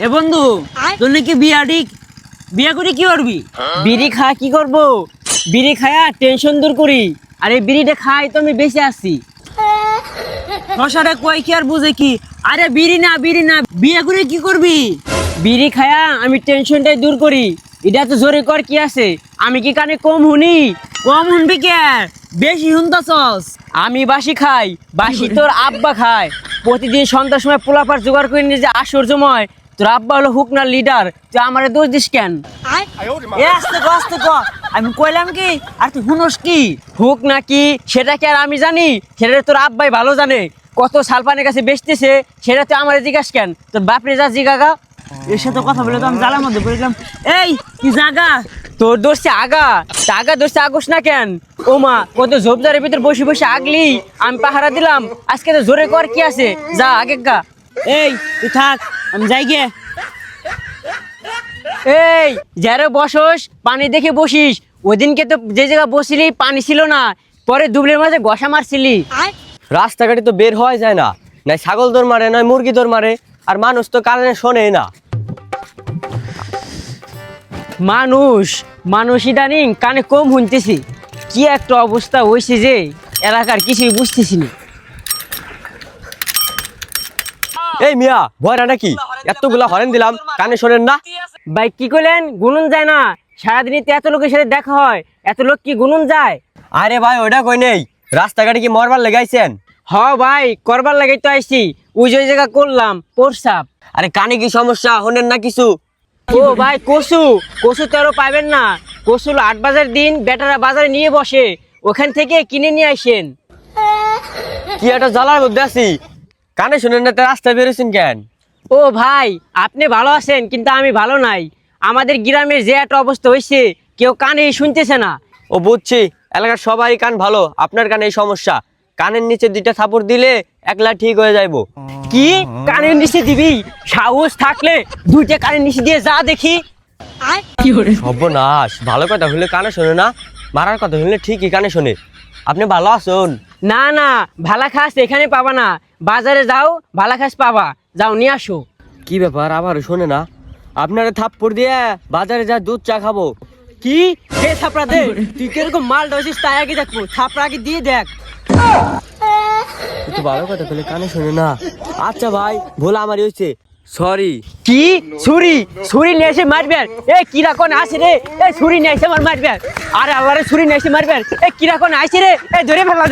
এ বন্ধু, তোর নাকি বিয়া করে কি করবি? বিড়ি খা কি করব? বিড়ি খায়া টেনশন দূর করি। আর এই বিড়িটা খাই তো আমি বেঁচে আছি। মশারে কই কি আর বুঝে কি? আরে বিড়ি না বিয়া করে কি করবি? বিড়ি খায়া আমি টেনশনটাই দূর করি। এটা তো জোরে কর কি আছে? আমি কি কানে কম শুনি? কম শুনবি কে? বেশি শুনতাছস। আমি বাসি খাই, বাসি তোর আব্বা খায়। প্রতিদিন সন্ধ্যার সময় পোলাপার জোগাড় করে নিয়ে যে আশ্চর্যময়। তোর আব্বা হলো হুকনার লিডার, তুই আমারে দোষ দিস কেন? এ আস্তে ক আমি কইলাম কি আর তুই শুনস কি? হুক নাকি সেটা কি আর আমি জানি? সেটা তোর আব্বাই ভালো জানে। কত সালপানের কাছে বেচতেছে সেটা তো আমার জিজ্ঞাস কেন? তোর বাপরে যা জিগাগা। এর সাথে কথা বলে তো আমি জ্বালার মধ্যে পড়লাম। এই কি জায়গা? তোর দোষে আগা টাকা দোষে আগোস না কেন? ও মা, কত ঝোপঝাড়ের ভিতর বসে বসে আগলি, আমি পাহারা দিলাম। আজকে তো জোরে কর কি আছে? যা আগে গা। এই তুই থাক, আমি যাই গে। এই যারে বসস পানি দেখে বসিস। ওদিনকে তো যে জায়গা বসিলি পানি ছিল না, পরে দুবলের মাঝে ঘষা মারছিলি। রাস্তাঘাটে তো বের হওয়া যায় না, নাই ছাগল দৌড় মারে নয় মুরগি দৌড় মারে, আর মানুষ তো কানে শোনে না। মানুষ ইদানিং কানে কম শুনতেছি। কি একটা অবস্থা হয়েছে যে এলাকার কিছুই বুঝতেছি না। এই মিয়া ভয়রা নাকি? এতগুলা হরেন দিলাম, কানে শোনেন না? ভাই কি করলেন? গুনুন যায় না? সারাদিনই তো এত লোকের সাথে দেখা হয়, এত লোক কি গুনুন যায়? আরে ভাই ওইটা কই নেই, রাস্তাঘাটে কি মরবার লেগাইছেন? হ ভাই, করবার লাগে তো আইছি। ওই যে জায়গা করলাম প্রসাব। আরে কানে কি সমস্যা, হনেন না কিছু? ও ভাই, কচু তো আরো পাইবেন না। কচু হলো ৮ বাজার দিন বেটারা বাজারে নিয়ে বসে, ওখান থেকে কিনে নিয়ে আসেন। কি একটা জ্বালার মধ্যে আছি, কানে শোনেন না, রাস্তায় বেরোছেন কেন? ও ভাই, আপনি ভালো আছেন কিন্তু আমি ভালো নাই। আমাদের গ্রামের যে একটা অবস্থা হয়েছে, কেউ কানে শুনতেছে না। ও বুঝছি, এলাকার সবাই কান ভালো, আপনার কানে এই সমস্যা। কানের নিচে 2টা থাপড় দিলে একলা ঠিক হয়ে যাইবো। কি কানের নিচে দিবি? সাহস থাকলে 2টা কানের নিচে দিয়ে যা দেখি। সর্বনাশ, ভালো কথা হলে কানে শোনে না, মারার কথা হলে ঠিকই কানে শোনে। আপনি ভালো আছেন? না, ভালা খাস এখানে পাবা না। বাজারে যাও, ভালা খাস পাবা। যাও নিয়ে আসো। কি ব্যাপার, আবার শোনে না? আপনারা থাপ্পড় দিয়ে বাজারে যা দুধ চা খাবো। কি দে থাপড়া দে। তুই কিরকম মাল ধরছিস তাই আগে দেখবো। থাপড়া আগে দিয়ে দেখ। একটু ভালো কথা বলে কানে শোনে না। আচ্ছা ভাই, ভুল আমারই হয়েছে, সরি। কি ছুরি নিয়ে এসে মারবেন? এ কিরকম আছে রে? এ ছুরি নিয়ে এসে মারবেন? আরে আল্লাহ রে, ছুরি নিয়ে এসে মারবেন? এ কিরকম আছে রে? এ ধরে ফেলা